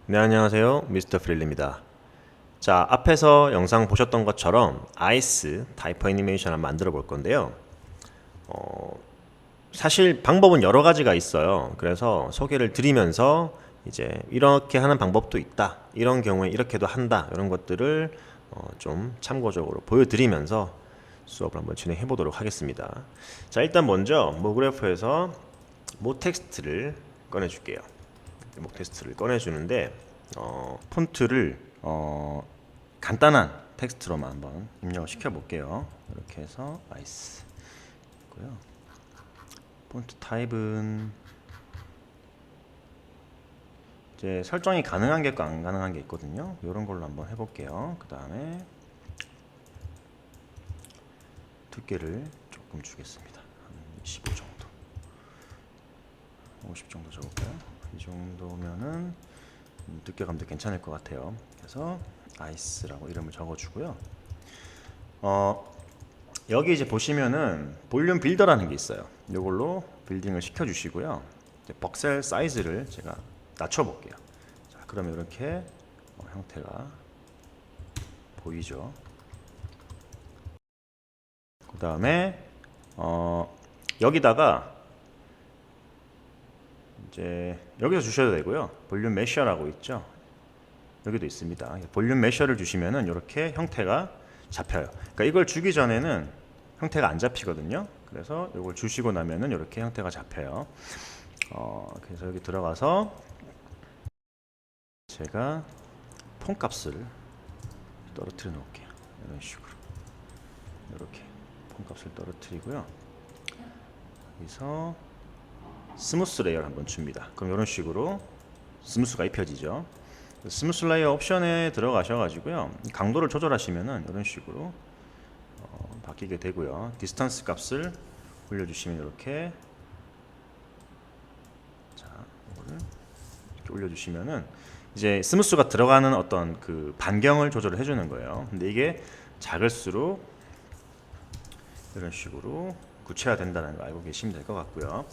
네, 안녕하세요. 미스터 프릴리입니다. 자, 앞에서 영상 보셨던 것처럼 아이스 타이퍼 애니메이션을 만들어 볼 건데요. 사실 방법은 여러 가지가 있어요. 그래서 소개를 드리면서 이제 이렇게 하는 방법도 있다. 이런 경우에 이렇게도 한다. 이런 것들을 좀 참고적으로 보여드리면서 수업을 한번 진행해 보도록 하겠습니다. 자, 일단 먼저 모그래프에서 모텍스트를 꺼내 줄게요. 모텍스트를 꺼내 주는데 폰트를 간단한 텍스트로만 한번 입력을 시켜 볼게요. 이렇게 해서 아이스 있고요. 폰트 타입은 이제 설정이 가능한 게 있고 안 가능한 게 있거든요. 이런 걸로 한번 해볼게요. 그 다음에 두께를 조금 주겠습니다. 한 15 정도, 50 정도 적을까요? 이 정도면은 두께감도 괜찮을 것 같아요. 그래서 아이스라고 이름을 적어주고요. 여기 이제 보시면은 볼륨 빌더라는 게 있어요. 이걸로 빌딩을 시켜주시고요. 이제 벅셀 사이즈를 제가 낮춰볼게요. 자, 그러면 이렇게 형태가 보이죠. 그 다음에 여기다가 이제 여기서 주셔도 되고요. 볼륨 메셔라고 있죠. 여기도 있습니다. 볼륨 메셔를 주시면은 이렇게 형태가 잡혀요. 그러니까 이걸 주기 전에는 형태가 안 잡히거든요. 그래서 이걸 주시고 나면은 이렇게 형태가 잡혀요. 그래서 여기 들어가서 제가 폰 값을 떨어뜨려 놓을게요. 이런 식으로 이렇게 폰 값을 떨어뜨리고요. 여기서 스무스 레이어를 한번 줍니다. 그럼 이런 식으로 스무스가 입혀지죠. 스무스 레이어 옵션에 들어가셔가지고요. 강도를 조절하시면은 이런 식으로 바뀌게 되고요. 디스턴스 값을 올려주시면 이렇게 자 이거를 이렇게 올려주시면은 이제 스무스가 들어가는 어떤 그 반경을 조절을 해주는 거예요. 근데 이게 작을수록 이런 식으로 구체화된다는 거 알고 계시면 될 것 같고요.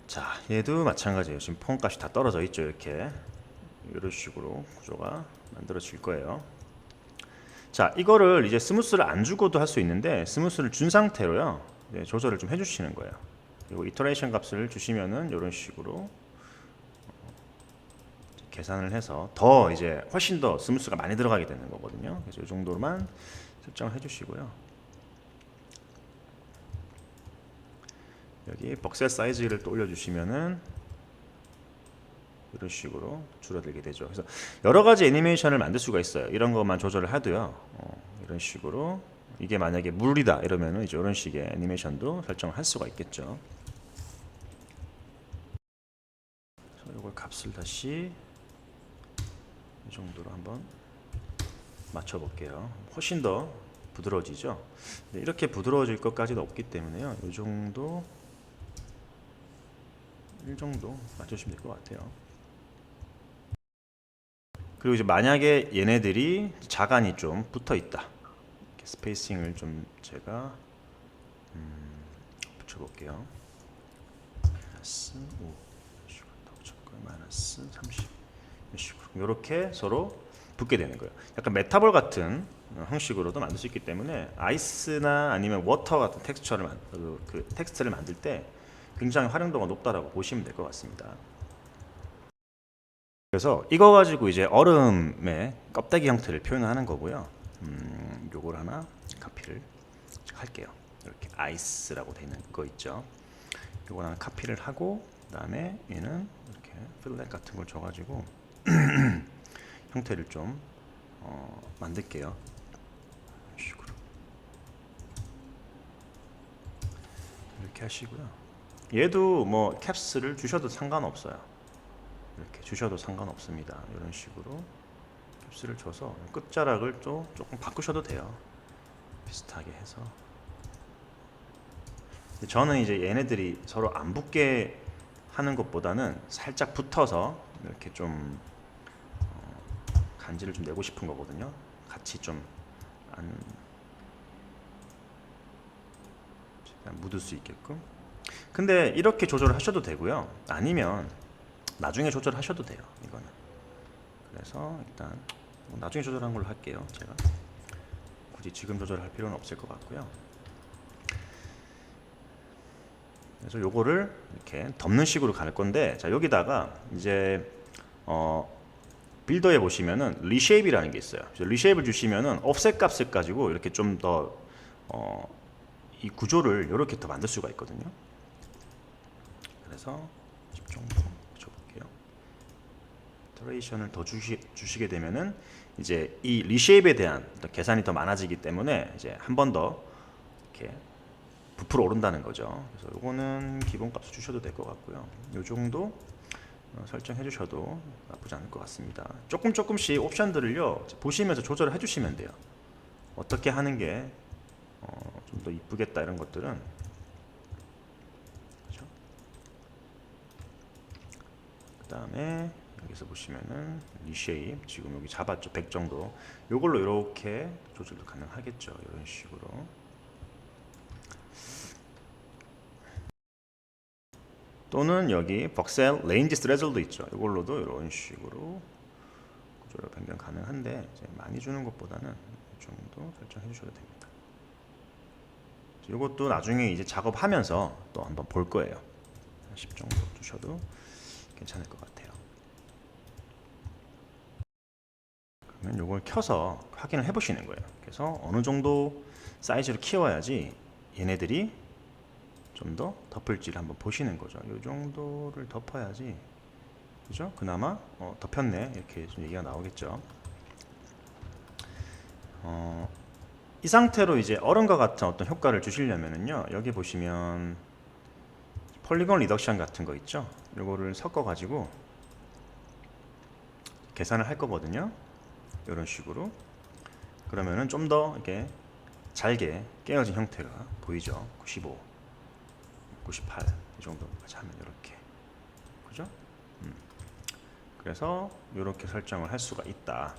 자, 얘도 마찬가지예요. 지금 폰 값이 다 떨어져 있죠. 이렇게 이런 식으로 구조가 만들어질 거예요. 자, 이거를 이제 스무스를 안 주고도 할 수 있는데 스무스를 준 상태로요. 조절을 좀 해주시는 거예요. 그리고 이터레이션 값을 주시면은 이런 식으로 계산을 해서 더 이제 훨씬 더 스무스가 많이 들어가게 되는 거거든요. 그래서 이 정도만 설정을 해주시고요. 여기 벅셀 사이즈를 또 올려주시면은 이런 식으로 줄어들게 되죠. 그래서 여러 가지 애니메이션을 만들 수가 있어요. 이런 것만 조절을 해도요. 이런 식으로 이게 만약에 물이다 이러면은 이제 이런 식의 애니메이션도 설정을 할 수가 있겠죠. 그래서 이걸 값을 다시 이 정도로 한번 맞춰 볼게요. 훨씬 더 부드러워지죠. 이렇게 부드러워질 것까지는 없기 때문에요. 이 정도 1 정도 맞추시면 될 것 같아요. 그리고 이제 만약에 얘네들이 자간이 좀 붙어 있다. 스페이싱을 좀 제가 붙여볼게요. 마이너스 5 마이너스 30 이런 식으로 이렇게 서로 붙게 되는 거예요. 약간 메타볼 같은 형식으로도 만들 수 있기 때문에 아이스나 아니면 워터 같은 텍스처를 그 텍스트를 만들 때 굉장히 활용도가 높다라고 보시면 될 것 같습니다. 그래서 이거 가지고 이제 얼음의 껍데기 형태를 표현하는 거고요. 요걸 하나 카피를 할게요. 이렇게 아이스라고 되는 거 있죠. 요걸 하나 카피를 하고 그다음에 얘는 이렇게 필렛 같은 걸 줘가지고 형태를 좀 만들게요. 이런 식으로 이렇게 하시고요. 얘도 뭐 캡스를 주셔도 상관없어요. 이렇게 주셔도 상관없습니다. 이런 식으로 캡스를 줘서 끝자락을 또 조금 바꾸셔도 돼요. 비슷하게 해서. 저는 이제 얘네들이 서로 안 붙게 하는 것보다는 살짝 붙어서 이렇게 좀 간지를 좀 내고 싶은 거거든요. 같이 좀 안 묻을 수 있게끔. 근데 이렇게 조절을 하셔도 되고요. 아니면 나중에 조절하셔도 돼요. 이거는. 그래서 일단 뭐 나중에 조절한 걸로 할게요. 제가 굳이 지금 조절할 필요는 없을 것 같고요. 그래서 요거를 이렇게 덮는 식으로 갈 건데, 자 여기다가 이제 빌더에 보시면은 리쉐입이라는 게 있어요. 리쉐입을 주시면은 offset 값을 가지고 이렇게 좀 더 이 구조를 이렇게 더 만들 수가 있거든요. 그래서 10 정도 줘볼게요. 트레이션을 더 주시게 되면은 이제 이 리쉐입에 대한 계산이 더 많아지기 때문에 이제 한 번 더 이렇게 부풀어 오른다는 거죠. 그래서 요거는 기본값을 주셔도 될 것 같고요. 요 정도 설정해 주셔도 나쁘지 않을 것 같습니다. 조금씩 옵션들을요 보시면서 조절을 해 주시면 돼요. 어떻게 하는 게 좀 더 이쁘겠다 이런 것들은. 그렇죠? 그 다음에 여기서 보시면은 리쉐입 지금 여기 잡았죠. 100 정도. 요걸로 이렇게 조절도 가능하겠죠. 이런 식으로. 또는 여기 벅셀 레인지 스레즐도 있죠. 이걸로도 이런 식으로 구조를 변경 가능한데 이제 많이 주는 것보다는 이 정도 설정해 주셔도 됩니다. 이것도 나중에 이제 작업하면서 또 한번 볼 거예요. 10 정도 주셔도 괜찮을 것 같아요. 그러면 이걸 켜서 확인을 해보시는 거예요. 그래서 어느 정도 사이즈를 키워야지 얘네들이 좀 더 덮을지를 한번 보시는 거죠. 이 정도를 덮어야지, 그죠? 그나마 덮였네 이렇게 좀 얘기가 나오겠죠. 이 상태로 이제 얼음과 같은 어떤 효과를 주시려면은요, 여기 보시면 폴리곤 리덕션 같은 거 있죠. 이거를 섞어 가지고 계산을 할 거거든요. 이런 식으로. 그러면은 좀 더 이렇게 잘게 깨어진 형태가 보이죠. 95, 98 이 정도까지 하면 이렇게, 그죠? 그래서 이렇게 설정을 할 수가 있다.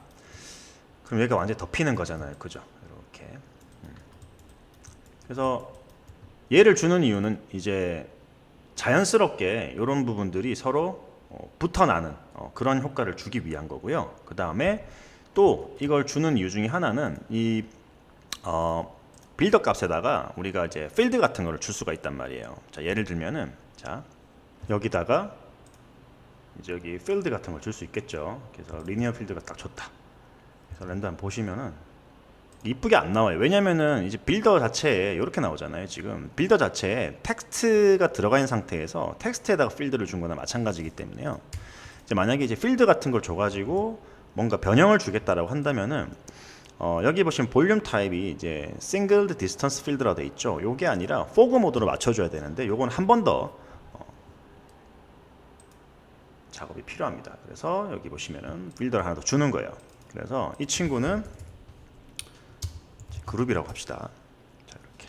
그럼 얘가 완전히 덮이는 거잖아요, 그죠? 이렇게. 그래서 얘를 주는 이유는 이제 자연스럽게 이런 부분들이 서로 붙어나는 그런 효과를 주기 위한 거고요. 그 다음에 또 이걸 주는 이유 중에 하나는 이 빌더 값에다가 우리가 이제 필드 같은 거를 줄 수가 있단 말이에요. 자, 예를 들면은 자 여기다가 이제 여기 필드 같은 걸 줄 수 있겠죠. 그래서 리니어 필드가 딱 좋다. 그래서 랜더 한번 보시면은 이쁘게 안 나와요. 왜냐면은 이제 빌더 자체에 이렇게 나오잖아요. 지금 빌더 자체에 텍스트가 들어가 있는 상태에서 텍스트에다가 필드를 준 거나 마찬가지이기 때문에요. 이제 만약에 이제 필드 같은 걸 줘가지고 뭔가 변형을 주겠다라고 한다면은 여기 보시면 볼륨 타입이 이제 싱글 디스턴스 필드라고 돼 있죠. 요게 아니라 포그 모드로 맞춰줘야 되는데 요건 한 번 더 작업이 필요합니다. 그래서 여기 보시면은 필드를 하나 더 주는 거예요. 그래서 이 친구는 그룹이라고 합시다. 자, 이렇게.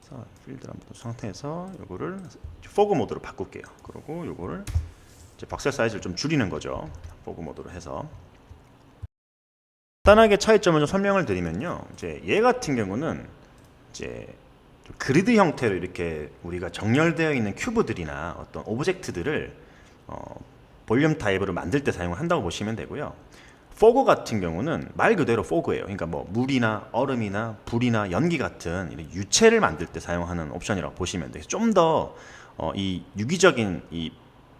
그래서 필드를 한번 더 상태에서 요거를 포그 모드로 바꿀게요. 그리고 요거를 이제 박셀 사이즈를 좀 줄이는 거죠. 포그 모드로 해서. 간단하게 차이점을 좀 설명을 드리면요. 이제 얘 같은 경우는 이제 그리드 형태로 이렇게 우리가 정렬되어 있는 큐브들이나 어떤 오브젝트들을 볼륨 타입으로 만들 때 사용을 한다고 보시면 되고요. 포그 같은 경우는 말 그대로 포그예요. 그러니까 뭐 물이나 얼음이나 불이나 연기 같은 이런 유체를 만들 때 사용하는 옵션이라고 보시면 돼요. 좀 더 이 유기적인 이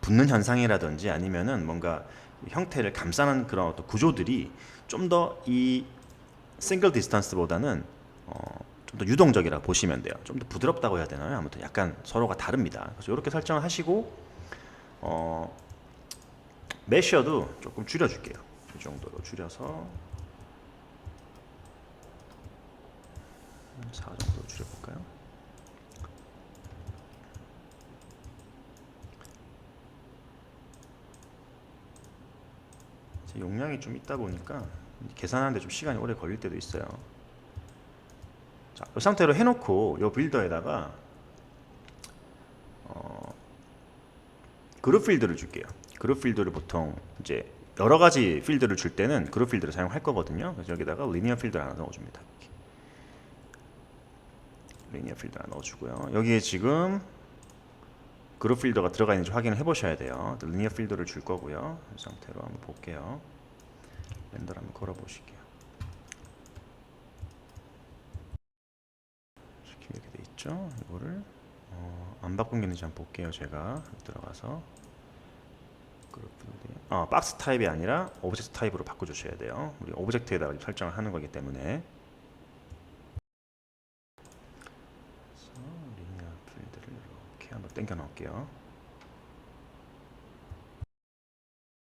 붙는 현상이라든지 아니면은 뭔가 형태를 감싸는 그런 어떤 구조들이 좀 더 이 싱글 디스턴스보다는 좀 더 유동적이라 보시면 돼요. 좀 더 부드럽다고 해야 되나요? 아무튼 약간 서로가 다릅니다. 그래서 이렇게 설정을 하시고 메셔도 조금 줄여줄게요. 이 정도로 줄여서 4 정도 줄여볼까요? 용량이 좀 있다 보니까 계산하는데 좀 시간이 오래 걸릴 때도 있어요. 자, 이 상태로 해놓고 이 빌더에다가 그룹 필드를 줄게요. 그룹 필드를 보통 이제 여러 가지 필드를 줄 때는 그룹 필드를 사용할 거거든요. 그래서 여기다가 리니어 필드를 하나 넣어줍니다. 리니어 필드 하나 넣어주고요. 여기에 지금 그룹 필더가 들어가 있는지 확인을 해보셔야 돼요. 리니어 필더를 줄 거고요. 이 상태로 한번 볼게요. 렌더를 한번 걸어보실게요. 이렇게 돼 있죠. 이거를 안 바꾼 게 있는지 한번 볼게요. 제가 들어가서 그룹 필드, 박스 타입이 아니라 오브젝트 타입으로 바꿔주셔야 돼요. 우리 오브젝트에다가 설정을 하는 거기 때문에. 리니어 필드를 이렇게 한번 당겨 넣을게요.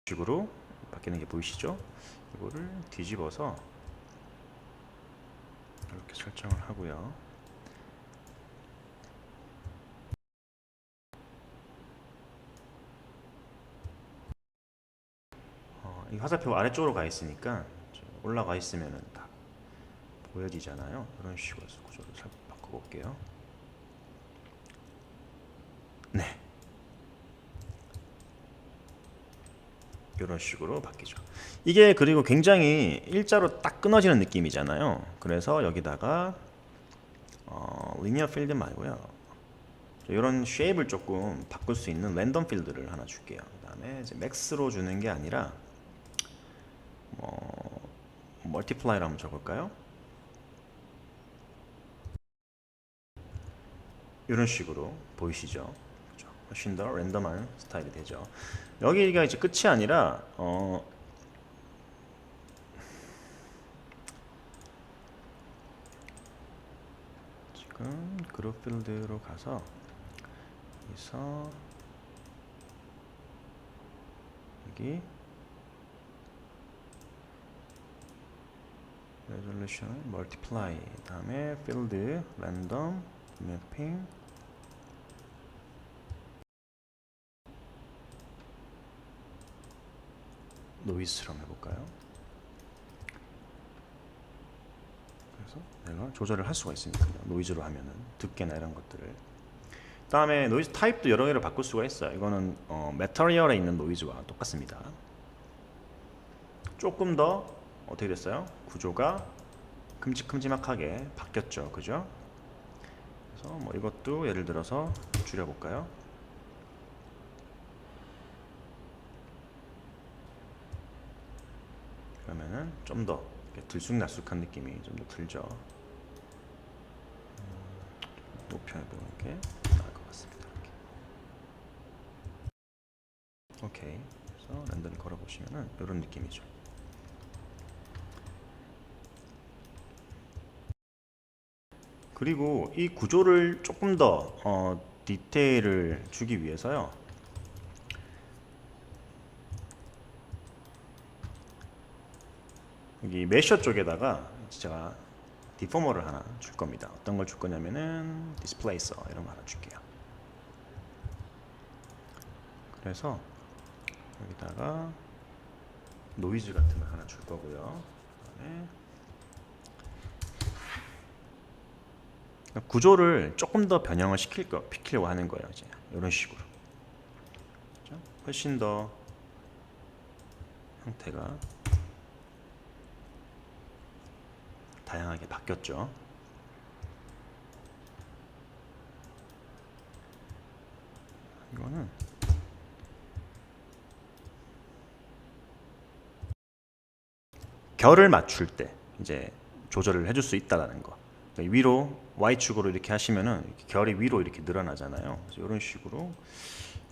식으로 바뀌는 게 보이시죠? 이거를 뒤집어서 이렇게 설정을 하고요. 이 화살표가 아래쪽으로 가 있으니까 올라가 있으면은 다 보여지잖아요. 이런 식으로 해서 구조를 잘 바꿔볼게요. 네, 이런 식으로 바뀌죠. 이게 그리고 굉장히 일자로 딱 끊어지는 느낌이잖아요. 그래서 여기다가 리니어 필드 말고요, 이런 쉐입을 조금 바꿀 수 있는 랜덤 필드를 하나 줄게요. 그 다음에 이제 맥스로 주는 게 아니라 멀티플라이를 한번 줘볼까요? 이런 식으로 보이시죠? 그렇죠? 훨씬 더 랜덤한 스타일이 되죠. 여기가 이제 끝이 아니라 지금 그룹 필드로 가서 여기서 여기 레졸루션 멀티플라이, 다음에 필드 랜덤 매핑, 노이즈로 한번 해볼까요? 그래서 내가 조절을 할 수가 있습니다. 노이즈로 하면은 두께나 이런 것들을. 그 다음에 노이즈 타입도 여러 개를 바꿀 수가 있어요. 이거는 매터리얼에 있는 노이즈와 똑같습니다. 조금 더 어떻게 됐어요? 구조가 큼직큼직하게 바뀌었죠, 그죠? 그래서 뭐 이것도 예를 들어서 줄여볼까요? 그러면은 좀 더 들쑥날쑥한 느낌이 좀 더 들죠. 높여보는 게 나을 것 같습니다. 이렇게. 오케이. 그래서 랜더를 걸어보시면은 이런 느낌이죠. 그리고 이 구조를 조금 더 디테일을 주기 위해서요, 여기 메셔 쪽에다가 제가 디포머를 하나 줄 겁니다. 어떤 걸 줄 거냐면은 디스플레이서 이런 거 하나 줄게요. 그래서 여기다가 노이즈 같은 거 하나 줄 거고요. 그다음에 구조를 조금 더 변형을 시키려고 하는 거예요. 이제 이런 식으로. 그렇죠? 훨씬 더 형태가 다양하게 바뀌었죠. 이거는 결을 맞출 때 이제 조절을 해줄 수 있다라는 거. 그러니까 위로 Y축으로 이렇게 하시면은 이렇게 결이 위로 이렇게 늘어나잖아요. 그래서 이런 식으로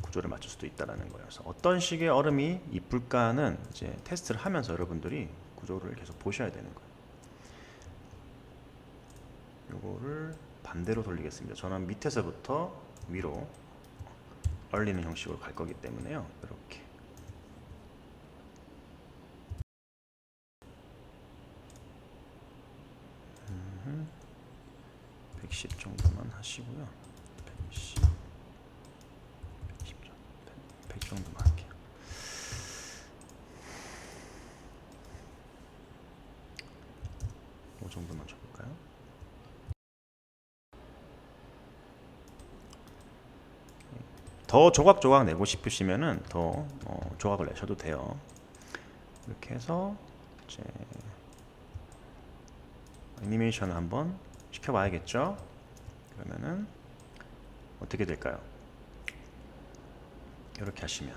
구조를 맞출 수도 있다라는 거예요. 그래서 어떤 식의 얼음이 이쁠까는 이제 테스트를 하면서 여러분들이 구조를 계속 보셔야 되는 거예요. 요거를 반대로 돌리겠습니다. 저는 밑에서부터 위로 얼리는 형식으로 갈 거기 때문에요. 이렇게 110 정도만 하시고요. 110, 100 정도만 할게요. 이 정도만 줘볼까요? 더 조각조각 내고 싶으시면은 더 조각을 내셔도 돼요. 이렇게 해서 이제 애니메이션을 한번 시켜봐야겠죠. 그러면은 어떻게 될까요? 이렇게 하시면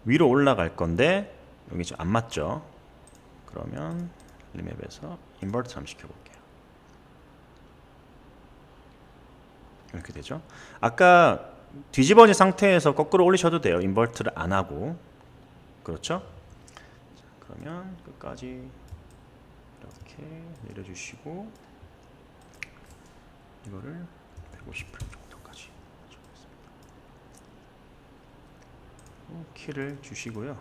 위로 올라갈 건데 여기 지금 안 맞죠? 그러면 리맵에서 인버트 한번 시켜볼게요. 이렇게 되죠. 아까 뒤집어진 상태에서 거꾸로 올리셔도 돼요. 인버트를 안 하고. 그렇죠? 자, 그러면 끝까지 이렇게 내려주시고 이거를 150프레임 정도까지 주겠습니다. 키를 주시고요.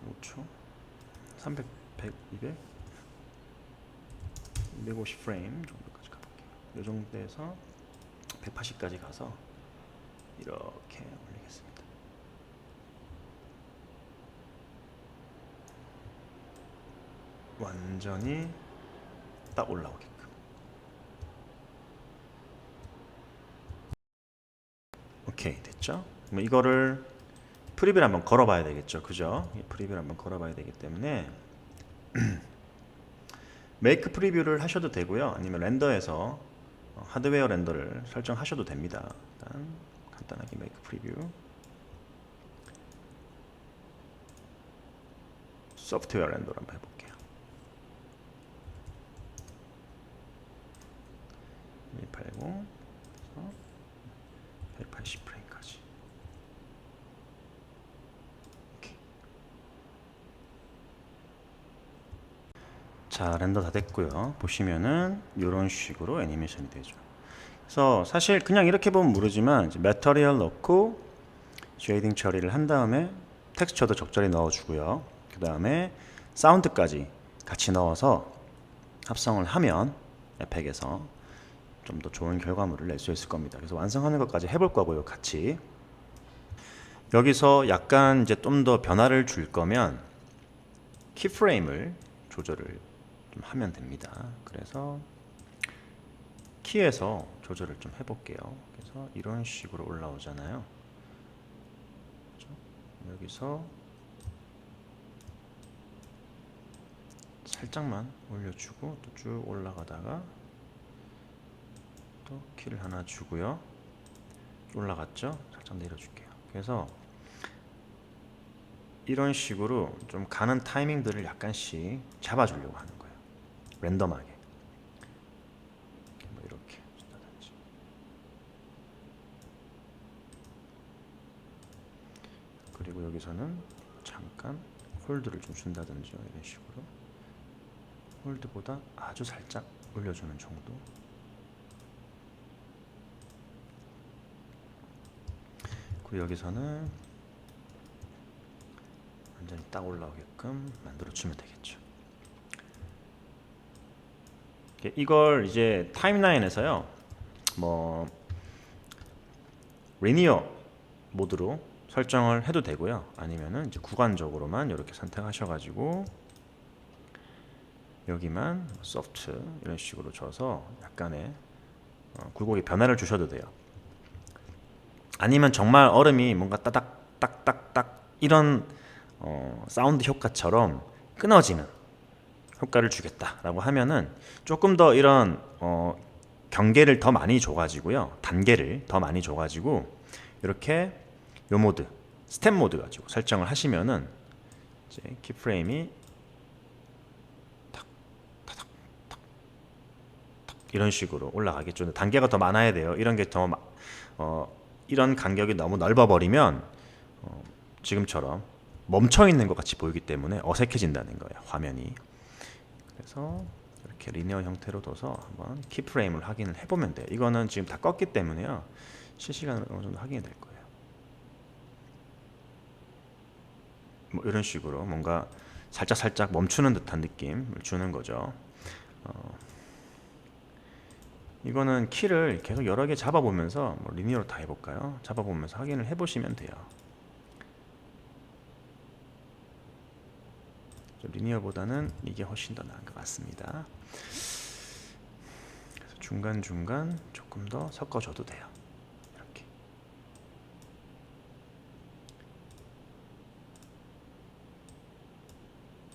5초 300, 100, 200 250프레임 정도까지 가볼게요. 이 정도에서 180까지 가서 이렇게 올리겠습니다. 완전히 딱 올라오게끔. 오케이, 됐죠? 그럼 이거를 프리뷰를 한번 걸어봐야 되겠죠, 그죠? 프리뷰를 한번 걸어봐야 되기 때문에 메이크 프리뷰를 하셔도 되고요, 아니면 렌더에서 하드웨어 렌더를 설정하셔도 됩니다. 일단 간단하게 메이크 프리뷰, 소프트웨어 렌더를 한번 해볼게요. 180, 180프레임까지. 자, 렌더 다 됐고요. 보시면은 이런 식으로 애니메이션이 되죠. 그래서 사실 그냥 이렇게 보면 모르지만 이제 매터리얼 넣고 쉐이딩 처리를 한 다음에 텍스처도 적절히 넣어주고요. 그 다음에 사운드까지 같이 넣어서 합성을 하면 에펙에서 좀 더 좋은 결과물을 낼 수 있을 겁니다. 그래서 완성하는 것까지 해볼 거고요, 같이. 여기서 약간 이제 좀 더 변화를 줄 거면 키프레임을 조절을 좀 하면 됩니다. 그래서 키에서 조절을 좀 해볼게요. 그래서 이런 식으로 올라오잖아요. 그렇죠? 여기서 살짝만 올려주고 또 쭉 올라가다가 또 키를 하나 주고요. 올라갔죠? 살짝 내려줄게요. 그래서 이런 식으로 좀 가는 타이밍들을 약간씩 잡아주려고 하는 거예요. 랜덤하게. 뭐 이렇게 준다든지. 그리고 여기서는 잠깐 홀드를 좀 준다든지 이런 식으로. 홀드보다 아주 살짝 올려주는 정도. 그리고 여기서는 완전히 딱 올라오게끔 만들어주면 되겠죠. 이걸 이제 타임라인에서요, 뭐 리니어 모드로 설정을 해도 되고요, 아니면은 이제 구간적으로만 이렇게 선택하셔가지고 여기만 소프트 이런 식으로 줘서 약간의 굴곡의 변화를 주셔도 돼요. 아니면 정말 얼음이 뭔가 따닥 딱딱딱 이런 사운드 효과처럼 끊어지는 효과를 주겠다라고 하면은 조금 더 이런 경계를 더 많이 줘가지고요, 단계를 더 많이 줘가지고 이렇게 요 모드 스텝 모드 가지고 설정을 하시면은 이제 키프레임이 이런 식으로 올라가겠죠. 단계가 더 많아야 돼요. 이런 게 더 이런 간격이 너무 넓어버리면 지금처럼 멈춰 있는 것 같이 보이기 때문에 어색해진다는 거예요, 화면이. 그래서 이렇게 리니어 형태로 둬서 한번 키프레임을 확인을 해보면 돼요. 이거는 지금 다 껐기 때문에요, 실시간으로 어느 정도 확인이 될 거예요. 뭐 이런 식으로 뭔가 살짝 멈추는 듯한 느낌을 주는 거죠. 이거는 키를 계속 여러 개 잡아보면서 뭐 리니어로 다 해볼까요? 잡아보면서 확인을 해보시면 돼요. 리니어보다는 이게 훨씬 더 나은 것 같습니다. 그래서 중간중간 조금 더 섞어줘도 돼요. 이렇게.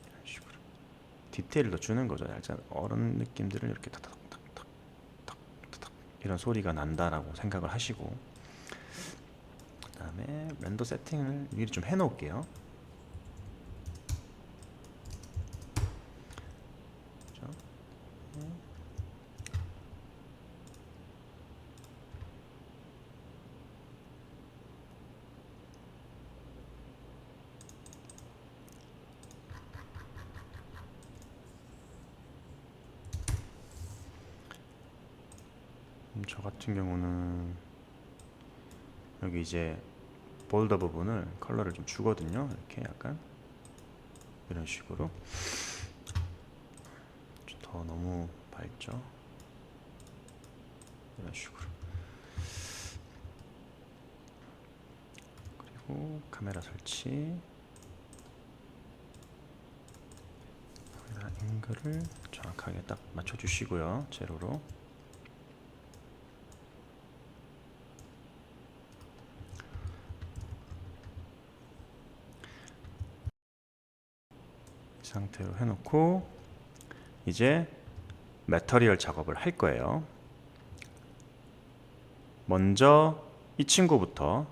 이런 식으로 디테일을 더 주는 거죠. 약간 얼음 느낌들을 이렇게 탁탁탁탁탁탁 이런 소리가 난다라고 생각을 하시고, 그 다음에 렌더 세팅을 미리 좀 해놓을게요. 저 같은 경우는 여기 이제 볼더 부분을 컬러를 좀 주거든요. 이렇게 약간 이런 식으로. 더 너무 밝죠? 이런 식으로. 그리고 카메라 설치, 카메라 앵글을 정확하게 딱 맞춰주시고요. 제로로. 이 상태로 해놓고 이제 매터리얼 작업을 할 거예요. 먼저 이 친구부터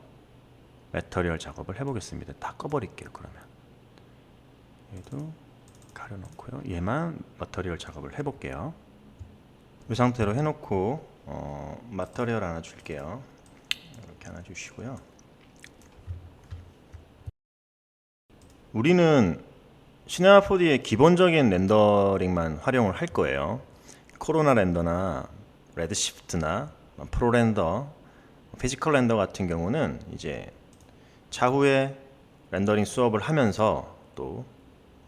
매터리얼 작업을 해보겠습니다. 다 꺼버릴게요. 그러면 얘도 가려놓고요. 얘만 매터리얼 작업을 해볼게요. 이 상태로 해놓고 매터리얼 하나 줄게요. 이렇게 하나 주시고요. 우리는 시네마 4D의 기본적인 렌더링만 활용을 할 거예요. 코로나 렌더나 레드시프트나 프로 렌더, 피지컬 렌더 같은 경우는 이제 차후에 렌더링 수업을 하면서 또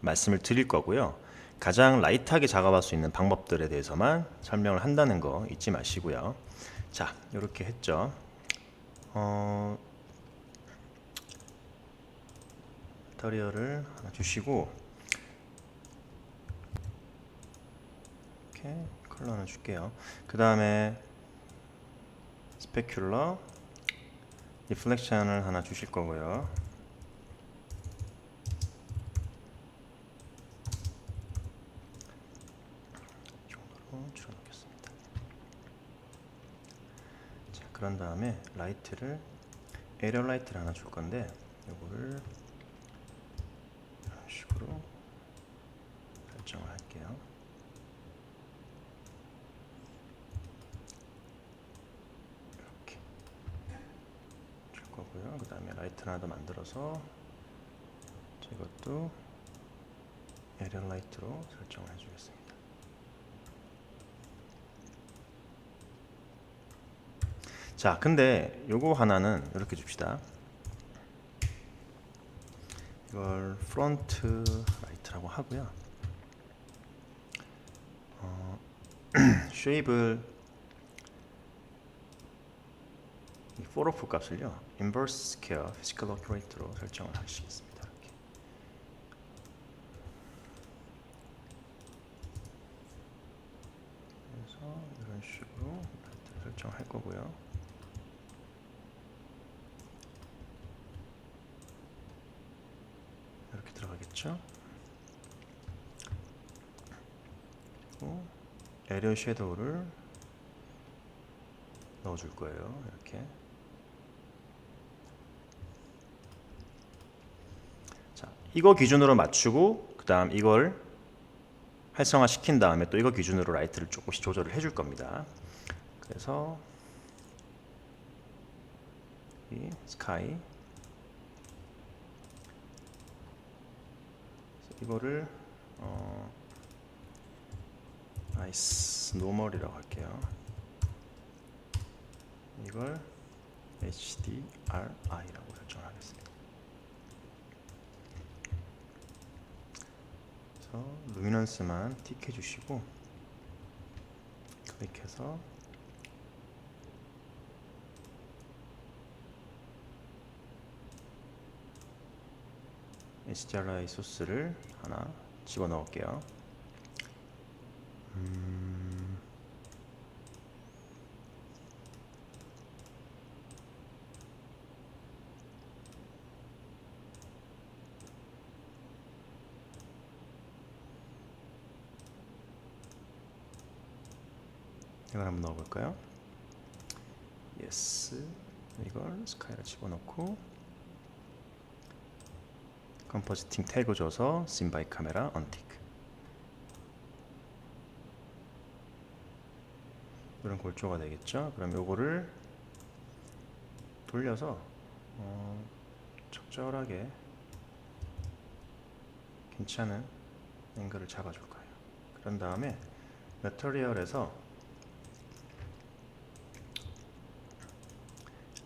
말씀을 드릴 거고요. 가장 라이트하게 작업할 수 있는 방법들에 대해서만 설명을 한다는 거 잊지 마시고요. 자, 이렇게 했죠. 터리얼을 하나 주시고, 이렇게 컬러 하나 줄게요. 그 다음에 스페큘러 리플렉션을 하나 주실 거고요. 이 정도로 줄여놓겠습니다. 자, 그런 다음에 라이트를 에리얼 라이트를 하나 줄 건데, 이거를 이런 식으로 설정을 할게요. 이렇게 줄 거고요. 그 다음에 라이트 하나 더 만들어서 이것도 에리얼 라이트로 설정을 해주겠습니다. 자, 근데 요거 하나는 이렇게 줍시다. 이걸 프론트 라이트라고 하고요. 쉐입을 이 포로프 값을요, 인버스 스퀘어 피지컬 오퍼레이터로 설정을 하시겠습니다. 이렇게. 그래서 이런 식으로 라이트를 설정할 거고요. 이렇게 들어가겠죠. 그리고 에리어 섀도우를 넣어줄 거예요. 이렇게. 자, 이거 기준으로 맞추고 그 다음 이걸 활성화 시킨 다음에 또 이거 기준으로 라이트를 조금씩 조절을 해줄 겁니다. 그래서 이 스카이, 이거를 나이스 노멀이라고 할게요. 이걸 HDRI라고 설정하겠습니다. 그래서 루미넌스만 틱 해주시고, 클릭해서 HDRI 소스를 하나 집어넣을게요. 이걸 한번 넣어볼까요? yes. 이걸 스카이를 집어넣고 컴포지팅 태그 줘서 씬바이 카메라 언틱. 이런 골조가 되겠죠. 그럼 요거를 돌려서 적절하게 괜찮은 앵글을 잡아줄 거예요. 그런 다음에 매터리얼에서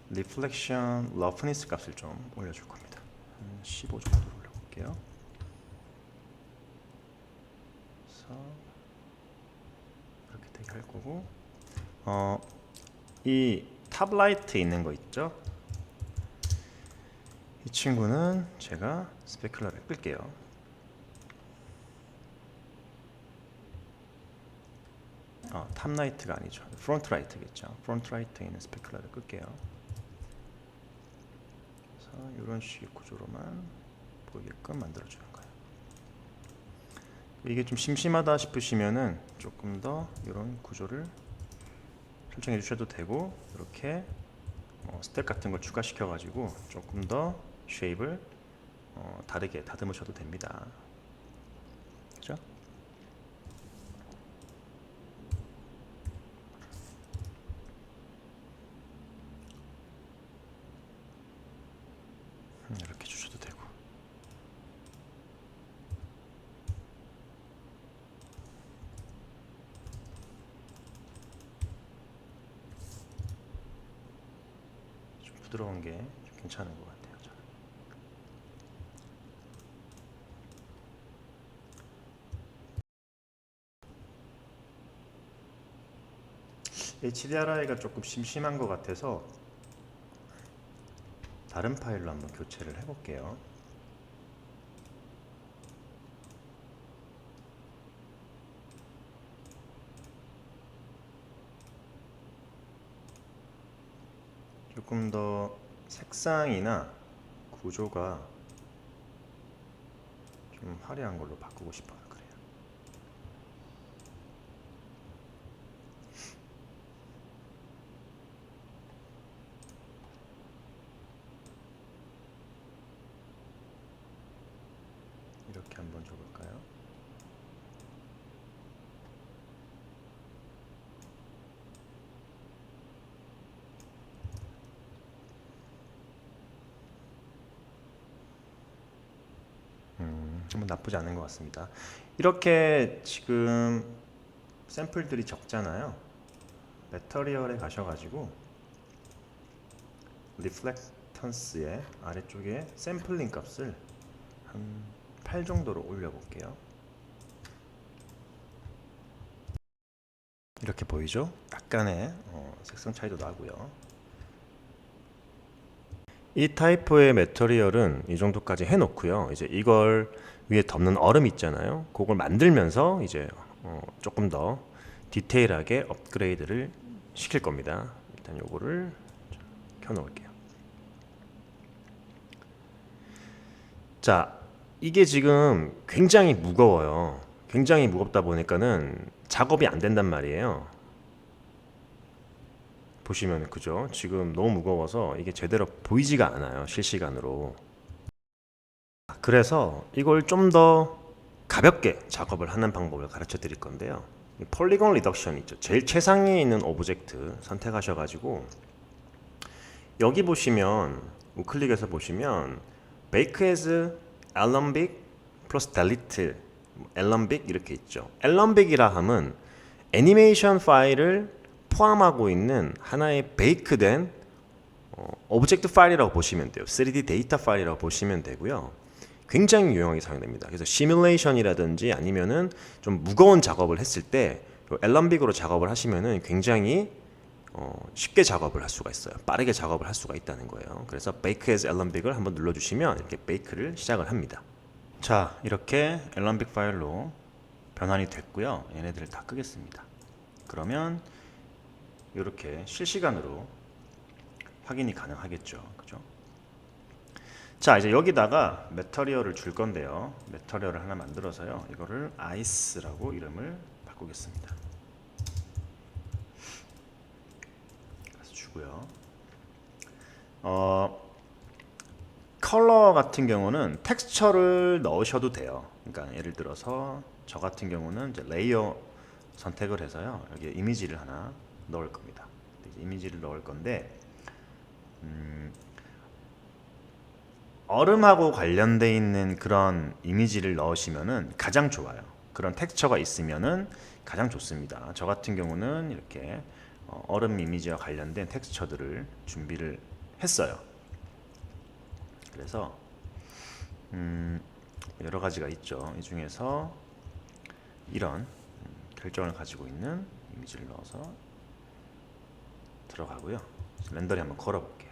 리플렉션 러프니스 값을 좀 올려줄 겁니다. 한 15 정도로 올려볼게요. 그래서 이렇게 되게 할 거고, 이 탑라이트 있는 거 있죠? 이 친구는 제가 스페큘러를 끌게요. 탑라이트가 아니죠. 프론트 라이트겠죠. 프론트 라이트에 있는 스페큘러를 끌게요. 그래서 이런 식의 구조로만 보이게끔 만들어주는 거예요. 이게 좀 심심하다 싶으시면은 조금 더 이런 구조를 설정해 주셔도 되고, 이렇게 스텝 같은 걸 추가시켜 가지고 조금 더 쉐입을 다르게 다듬으셔도 됩니다. 그죠? 이렇게 주셔도 되고. 좀 부드러운 게 좀 괜찮은 것 같아요. 저는. HDRI가 조금 심심한 것 같아서 다른 파일로 한번 교체를 해볼게요. 조금 더 색상이나 구조가 좀 화려한 걸로 바꾸고 싶어요. 그래요. 이렇게 한번 줘볼까요? 뭐 나쁘지 않은 것 같습니다. 이렇게 지금 샘플들이 적잖아요. 매터리얼에 가셔가지고 리플렉턴스의 아래쪽에 샘플링 값을 한 8 정도로 올려볼게요. 이렇게 보이죠? 약간의 색상 차이도 나고요. 이 타입의 매터리얼은 이 정도까지 해놓고요. 이제 이걸 위에 덮는 얼음 있잖아요. 그걸 만들면서 이제 조금 더 디테일하게 업그레이드를 시킬 겁니다. 일단 요거를 켜놓을게요. 자, 이게 지금 굉장히 무거워요. 굉장히 무겁다 보니까는 작업이 안 된단 말이에요. 보시면 그죠? 지금 너무 무거워서 이게 제대로 보이지가 않아요. 실시간으로. 그래서 이걸 좀 더 가볍게 작업을 하는 방법을 가르쳐 드릴 건데요. 폴리곤 리덕션 있죠. 제일 최상위에 있는 오브젝트 선택하셔가지고 여기 보시면 우클릭해서 보시면 Bake as Alembic 플러스 Delete Alembic 이렇게 있죠. Alembic이라 함은 애니메이션 파일을 포함하고 있는 하나의 베이크된 오브젝트 파일이라고 보시면 돼요. 3D 데이터 파일이라고 보시면 되고요. 굉장히 유용하게 사용됩니다. 그래서 시뮬레이션이라든지 아니면은 좀 무거운 작업을 했을 때 엘럼빅으로 작업을 하시면은 굉장히 쉽게 작업을 할 수가 있어요. 빠르게 작업을 할 수가 있다는 거예요. 그래서 Bake as Alembic을 한번 눌러주시면 이렇게 베이크를 시작을 합니다. 자, 이렇게 Alembic 파일로 변환이 됐고요. 얘네들을 다 끄겠습니다. 그러면 이렇게 실시간으로 확인이 가능하겠죠. 그죠? 자, 이제 여기다가 매터리얼을 줄 건데요. 매터리얼을 하나 만들어서요. 이거를 아이스라고 이름을 바꾸겠습니다. 그래서 주고요. 어, 컬러 같은 경우는 텍스처를 넣으셔도 돼요. 그러니까 예를 들어서 저 같은 경우는 이제 레이어 선택을 해서요. 여기에 이미지를 하나 넣을 겁니다. 이제 이미지를 넣을 건데 얼음하고 관련돼 있는 그런 이미지를 넣으시면은 가장 좋아요. 그런 텍스처가 있으면은 가장 좋습니다. 저 같은 경우는 이렇게 얼음 이미지와 관련된 텍스처들을 준비를 했어요. 그래서 여러 가지가 있죠. 이 중에서 이런 결정을 가지고 있는 이미지를 넣어서 들어가고요. 렌더링 한번 걸어볼게요.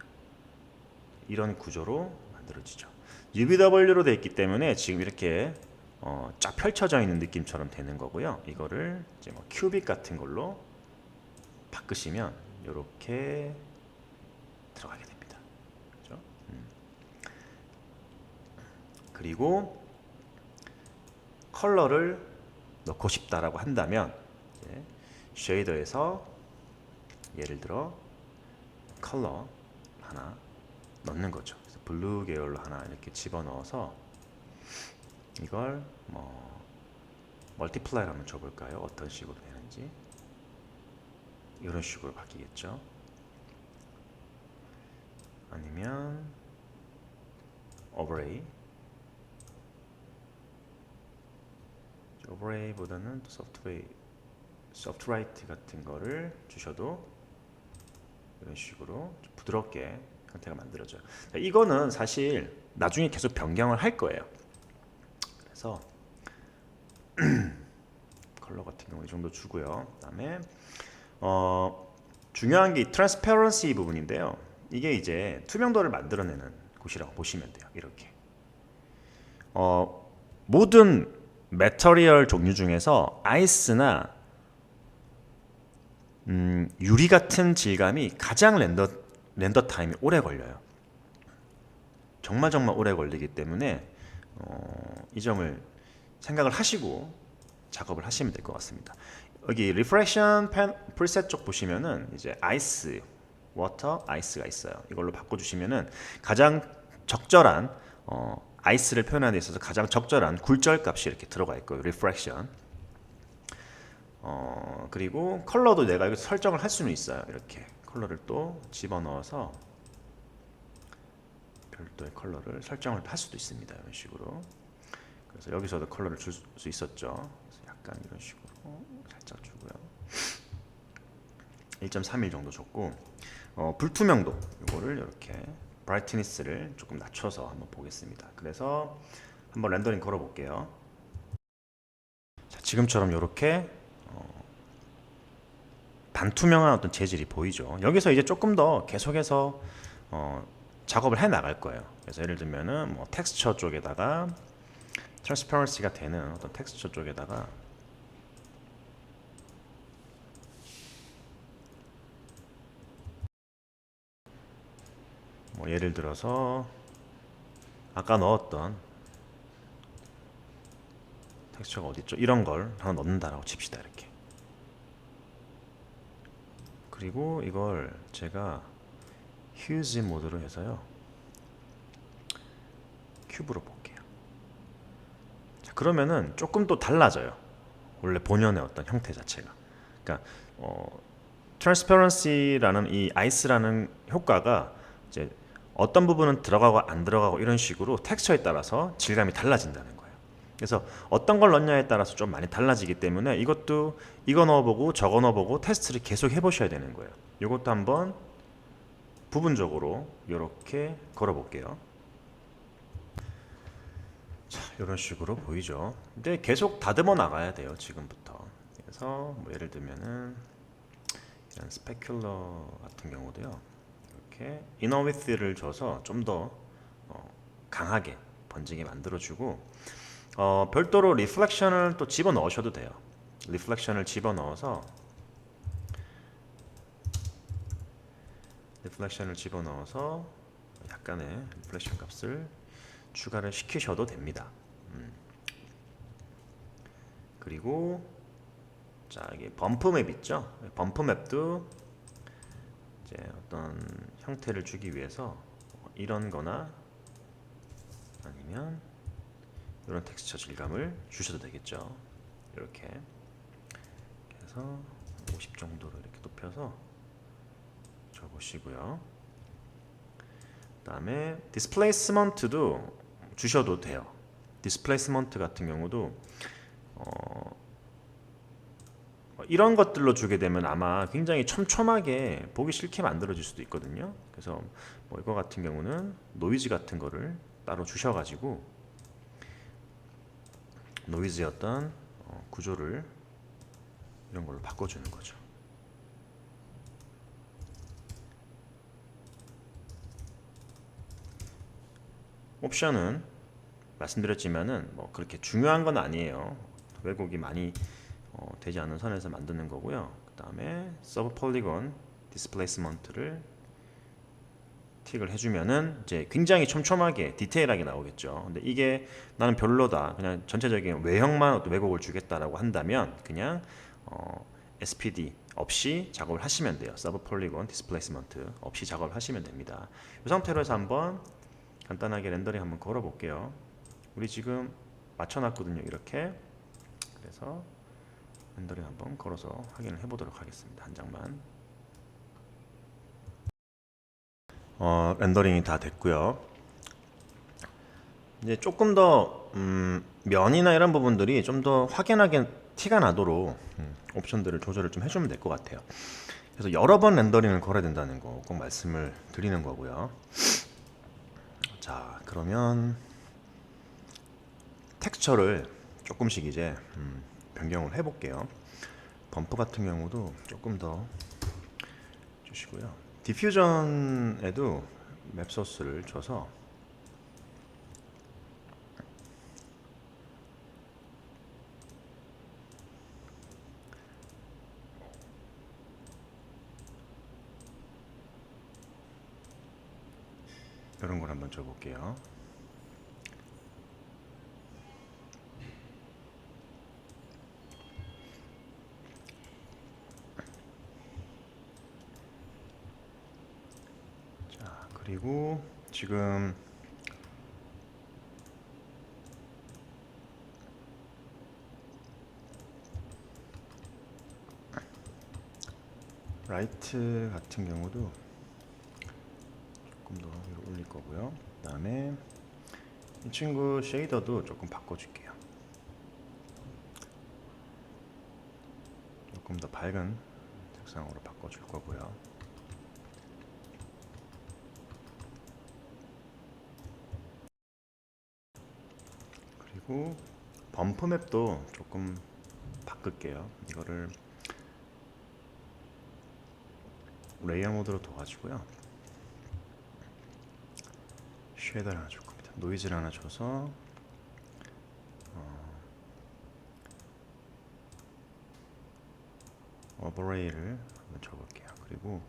이런 구조로 만들어지죠. UVW로 되어 있기 때문에 지금 이렇게 쫙 펼쳐져 있는 느낌처럼 되는 거고요. 이거를 이제 뭐 큐빅 같은 걸로 바꾸시면 이렇게 들어가게 됩니다. 그렇죠? 그리고 컬러를 넣고 싶다라고 한다면 이제 쉐이더에서 예를 들어 컬러 하나 넣는 거죠. 그래서 블루 계열로 하나 이렇게 집어넣어서 이걸 뭐 멀티플라이를 한번 줘볼까요? 어떤 식으로 되는지. 이런 식으로 바뀌겠죠. 아니면 오버레이. 오버레이보다는 소프트라이트 같은 거를 주셔도 이런 식으로 좀 부드럽게 형태가 만들어져요. 이거는 사실 나중에 계속 변경을 할 거예요. 그래서 컬러 같은 경우 이 정도 주고요. 그다음에 중요한 게 트랜스페런시 부분인데요. 이게 이제 투명도를 만들어내는 곳이라고 보시면 돼요. 이렇게 모든 메터리얼 종류 중에서 아이스나 유리 같은 질감이 가장 렌더 타임이 오래 걸려요. 정말 오래 걸리기 때문에 이 점을 생각을 하시고 작업을 하시면 될 것 같습니다. 여기 리프렉션 프리셋 쪽 보시면은 이제 아이스, 워터, 아이스가 있어요. 이걸로 바꿔주시면은 가장 적절한 아이스를 표현하는 데 있어서 가장 적절한 굴절 값이 이렇게 들어가 있고요. 리프렉션. 그리고 컬러도 내가 여기서 설정을 할 수는 있어요. 이렇게 컬러를 또 집어넣어서 별도의 컬러를 설정을 할 수도 있습니다. 이런 식으로. 그래서 여기서도 컬러를 줄 수 있었죠. 그래서 약간 이런 식으로 살짝 주고요. 1.31 정도 줬고 불투명도 이거를 이렇게 브라이트니스를 조금 낮춰서 한번 보겠습니다. 그래서 한번 렌더링 걸어 볼게요. 자, 지금처럼 이렇게 반투명한 어떤 재질이 보이죠. 여기서 이제 조금 더 계속해서 작업을 해 나갈 거예요. 그래서 예를 들면은 뭐 텍스처 쪽에다가 트랜스퍼런시가 되는 어떤 텍스처 쪽에다가 뭐 예를 들어서 아까 넣었던 텍스처가 어디 있죠? 이런 걸 하나 넣는다라고 칩시다. 이렇게. 그리고 이걸 제가 휴즈 모드로 해서요. 큐브로 볼게요. 자, 그러면은 조금 또 달라져요. 원래 본연의 어떤 형태 자체가. 그러니까 트랜스퍼런시라는 이 아이스라는 효과가 이제 어떤 부분은 들어가고 안 들어가고 이런 식으로 텍스처에 따라서 질감이 달라진다는 거예요. 그래서 어떤 걸 넣냐에 따라서 좀 많이 달라지기 때문에 이것도 이거 넣어보고 저거 넣어보고 테스트를 계속 해보셔야 되는 거예요. 이것도 한번 부분적으로 이렇게 걸어볼게요. 자, 이런 식으로 보이죠. 근데 계속 다듬어 나가야 돼요. 지금부터. 그래서 뭐 예를 들면은 이런 스페큘러 같은 경우도요. 이렇게 이너 위스를 줘서 좀 더 강하게 번지게 만들어주고 별도로 리플렉션을 또 집어 넣으셔도 돼요. 리플렉션을 집어 넣어서 약간의 리플렉션 값을 추가를 시키셔도 됩니다. 그리고 자, 이게 범프 맵 있죠? 범프 맵도 이제 어떤 형태를 주기 위해서 이런 거나 아니면 이런 텍스처 질감을 주셔도 되겠죠. 이렇게 해서 50 정도로 이렇게 높여서 줘보시고요. 그 다음에 디스플레이스먼트도 주셔도 돼요. 디스플레이스먼트 같은 경우도 이런 것들로 주게 되면 아마 굉장히 촘촘하게 보기 싫게 만들어질 수도 있거든요. 그래서 뭐 이거 같은 경우는 노이즈 같은 거를 따로 주셔가지고 노이즈의 어떤 구조를 이런 걸로 바꿔주는 거죠. 옵션은 말씀드렸지만은 뭐 그렇게 중요한 건 아니에요. 왜곡이 많이 되지 않은 선에서 만드는 거고요. 그 다음에 서브 폴리곤 디스플레이스먼트를 틱을 해주면은 이제 굉장히 촘촘하게 디테일하게 나오겠죠. 근데 이게 나는 별로다, 그냥 전체적인 외형만 어떤 왜곡을 주겠다라고 한다면 그냥 SPD 없이 작업을 하시면 돼요. 서브 폴리곤 디스플레이스먼트 없이 작업을 하시면 됩니다. 이 상태로 해서 한번 간단하게 렌더링 한번 걸어 볼게요. 우리 지금 맞춰놨거든요, 이렇게. 그래서 렌더링 한번 걸어서 확인을 해보도록 하겠습니다. 한 장만. 렌더링이 다 됐고요. 이제 조금 더 면이나 이런 부분들이 좀 더 확연하게 티가 나도록 옵션들을 조절을 좀 해주면 될 것 같아요. 그래서 여러 번 렌더링을 걸어야 된다는 거 꼭 말씀을 드리는 거고요. 자, 그러면 텍스처를 조금씩 이제 변경을 해볼게요. 범프 같은 경우도 조금 더 주시고요. 디퓨전에도 맵 소스를 줘서 이런 걸 한번 줘볼게요. 자, 그리고 지금 라이트 같은 경우도 조금 더 위로 올릴 거고요. 그 다음에 이 친구 쉐이더도 조금 바꿔줄게요. 조금 더 밝은 색상으로 바꿔줄 거고요. 그리고 범프 맵도 조금 바꿀게요. 이거를 레이어 모드로 둬가지고요. 쉐이더를 하나 줄 겁니다. 노이즈를 하나 줘서 오버레이를 한번 줘볼게요. 그리고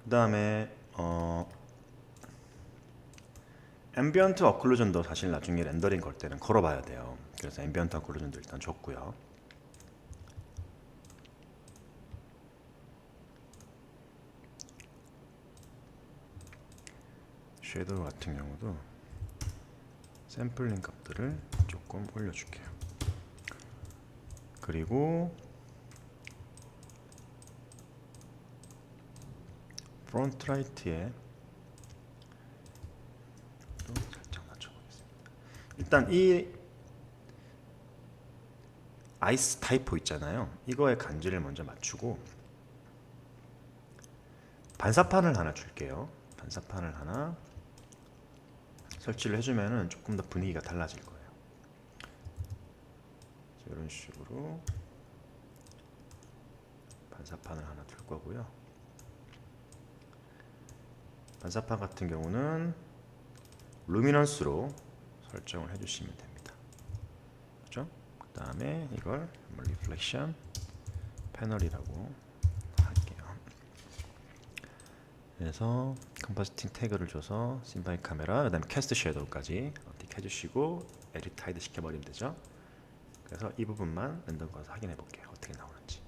그 다음에 앰비언트 어클루전도 사실 나중에 렌더링 걸 때는 걸어봐야 돼요. 그래서 앰비언트 어클루전도 일단 줬고요. 섀도우 같은 경우도 샘플링 값들을 조금 올려줄게요. 그리고 프론트 라이트에 또 살짝 맞춰보겠습니다. 일단 이 아이스 타이포 있잖아요. 이거의 간지를 먼저 맞추고 반사판을 하나 줄게요. 반사판을 하나 설치를 해주면은 조금 더 분위기가 달라질 거예요. 이런 식으로 반사판을 하나 둘 거고요. 반사판 같은 경우는 루미넌스로 설정을 해주시면 됩니다. 그렇죠? 그 다음에 이걸 리플렉션 패널이라고 할게요. 그래서 컴포지팅 태그를 줘서 심바이 카메라, 그 다음에 캐스트 섀도우까지 어떻게 해주시고 에디트 하이드 시켜버리면 되죠. 그래서 이 부분만 랜덤 가서 확인해 볼게요. 어떻게 나오는지.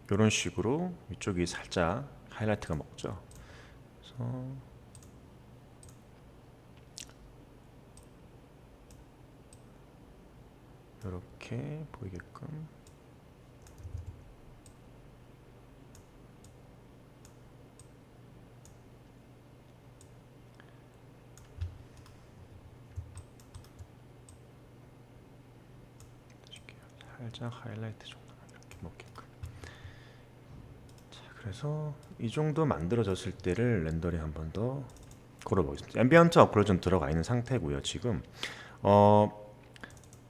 이런 식으로 이쪽이 살짝 하이라이트가 먹죠. 그래서 이렇게 보이게끔 살짝 하이라이트 정도만 이렇게 먹게끔. 자, 그래서 이 정도 만들어졌을 때를 렌더링 한 번 더 걸어보겠습니다. 앰비언트 어플로 좀 들어가 있는 상태고요. 지금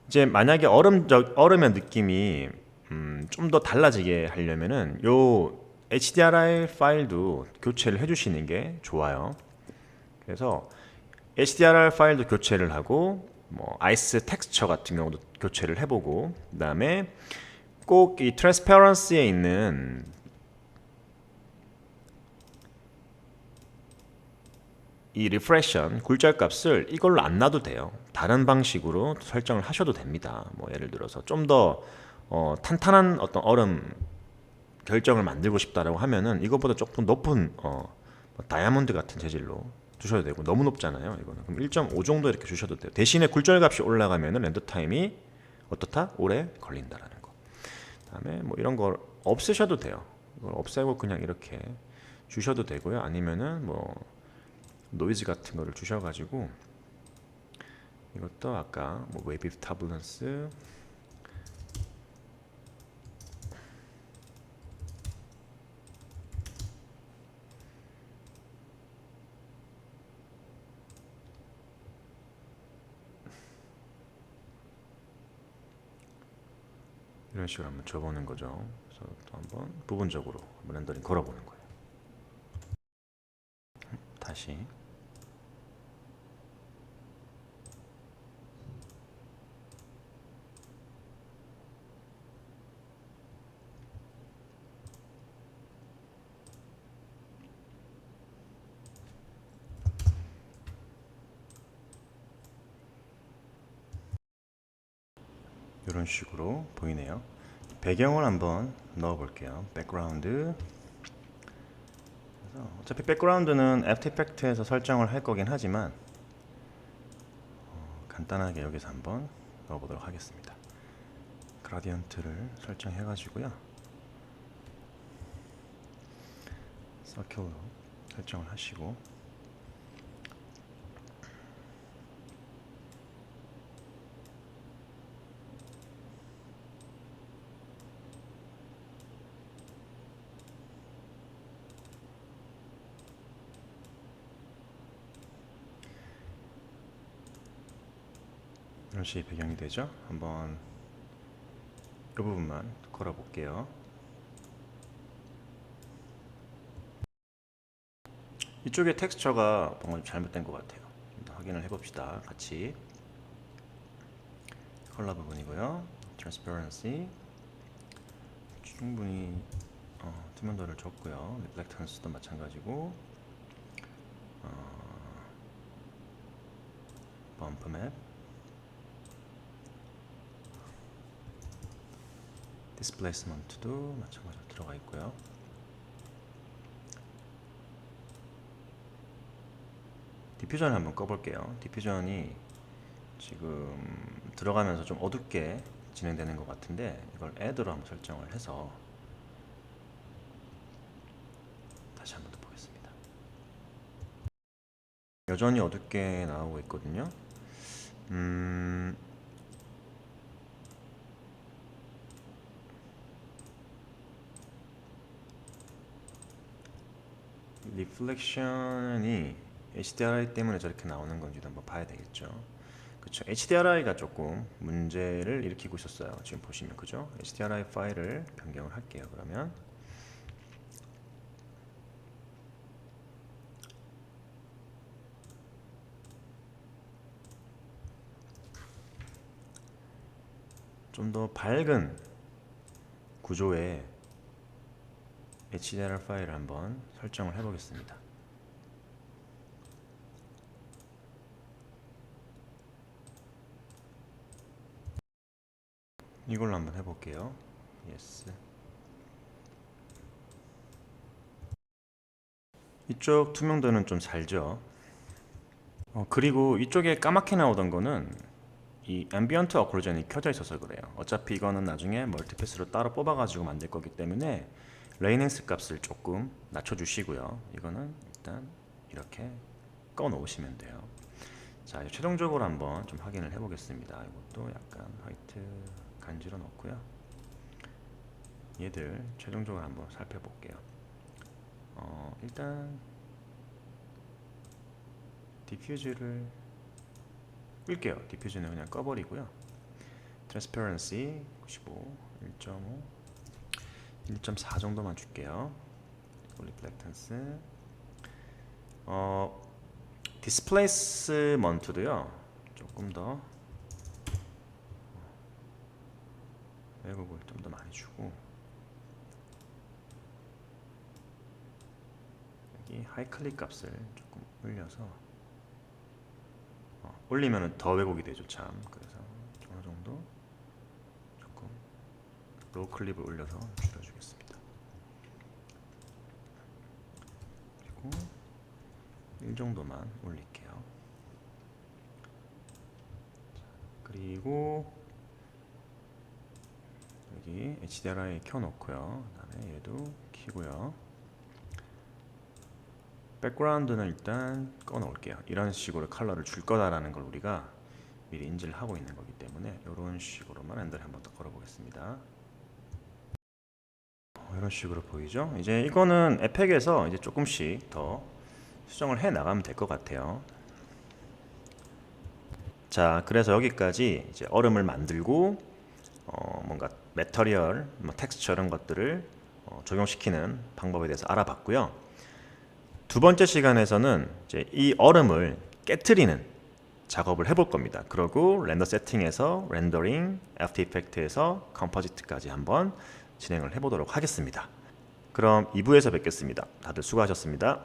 이제 만약에 얼음의 느낌이 좀 더 달라지게 하려면은 요 HDRI 파일도 교체를 해주시는 게 좋아요. 그래서 HDRI 파일도 교체를 하고 뭐 아이스 텍스처 같은 경우도 교체를 해보고, 그 다음에 꼭 이 트랜스페런시에 있는 이 리프렉션 굴절 값을 이걸로 안 놔도 돼요. 다른 방식으로 설정을 하셔도 됩니다. 뭐 예를 들어서 좀 더 탄탄한 어떤 얼음 결정을 만들고 싶다라고 하면은 이것보다 조금 높은 다이아몬드 같은 재질로 주셔도 되고, 너무 높잖아요 이거는. 그럼 1.5 정도 이렇게 주셔도 돼요. 대신에 굴절 값이 올라가면은 렌더 타임이 어떻다? 오래 걸린다라는 거. 그다음에 뭐 이런 걸 없애셔도 돼요. 이걸 없애고 그냥 이렇게 주셔도 되고요. 아니면은 뭐 노이즈 같은 거를 주셔가지고, 이것도 아까 뭐 웨이브 타블런스 이런 식으로 한번 줘보는 거죠. 그래서 또 한번 부분적으로 한번 렌더링 걸어보는 거예요. 다시 이런 식으로 보이네요. 배경을 한번 넣어 볼게요. 백그라운드. 어차피 백그라운드는 애프터 이펙트에서 설정을 할 거긴 하지만 간단하게 여기서 한번 넣어 보도록 하겠습니다. 그라디언트를 설정해 가지고요, 서큘로 설정을 하시고, 이런 식의 배경이 되죠. 한번 이 부분만 걸어 볼게요. 이쪽에 텍스처가 뭔가 잘못된 것 같아요. 좀 더 확인을 해봅시다. 같이 컬러 부분이고요. 트랜스퍼런시 충분히 투명도를 줬고요. 리플렉턴스도 마찬가지고, 범프 맵, 디스플레이스먼트도 마찬가지로 들어가 있고요. 디퓨전을 한번 꺼볼게요. 디퓨전이 지금 들어가면서 좀 어둡게 진행되는 것 같은데, 이걸 애드로 한번 설정을 해서 다시 한번 더 보겠습니다. 여전히 어둡게 나오고 있거든요. 리플렉션이 HDRI 때문에 저렇게 나오는 건지도 한번 봐야 되겠죠. 그쵸. HDRI가 조금 문제를 일으키고 있었어요. 지금 보시면 그죠? HDRI 파일을 변경을 할게요. 그러면 좀 더 밝은 구조의 HDRI 파일을 한번 설정을 해보겠습니다. 이걸로 한번 해볼게요. yes. 이쪽 투명도는 좀 살죠. 그리고 이쪽에 까맣게 나오던 거는 이 앰비언트 어클루전이 켜져 있어서 그래요. 어차피 이거는 나중에 멀티패스로 따로 뽑아가지고 만들 거기 때문에 레이넨스 값을 조금 낮춰주시고요. 이거는 일단 이렇게 꺼 놓으시면 돼요. 자, 이제 최종적으로 한번 좀 확인을 해보겠습니다. 이것도 약간 화이트 간지로 넣고요. 얘들 최종적으로 한번 살펴볼게요. 일단 디퓨즈를 끌게요. 디퓨즈는 그냥 꺼버리고요. 트랜스퍼런시 95, 1.5, 1.4 정도만 줄게요. 리플렉턴스, 디스플레이스먼트도요. 조금 더 왜곡을 좀 더 많이 주고, 여기 하이 클릭 값을 조금 올려서 올리면은 더 왜곡이 되죠, 참. 그래서 어느 정도 조금 로우 클립을 올려서 줄여주겠습니다. 그리고 1 정도만 올릴게요. 그리고 여기 HDRI 켜놓고요. 그다음에 얘도 켜고요. 백그라운드는 일단 꺼놓을게요. 이런 식으로 컬러를 줄 거다라는 걸 우리가 미리 인지를 하고 있는 거기 때문에 이런 식으로만 렌더를 한번 더 걸어보겠습니다. 이런 식으로 보이죠? 이제 이거는 에펙에서 이제 조금씩 더 수정을 해 나가면 될 것 같아요. 자, 그래서 여기까지 이제 얼음을 만들고 뭔가 매터리얼, 텍스처 이런 것들을 적용시키는 방법에 대해서 알아봤고요. 두 번째 시간에서는 이제 이 얼음을 깨트리는 작업을 해볼 겁니다. 그리고 렌더 세팅에서 렌더링, 애프터 이펙트에서 컴포지트까지 한번 진행을 해보도록 하겠습니다. 그럼 2부에서 뵙겠습니다. 다들 수고하셨습니다.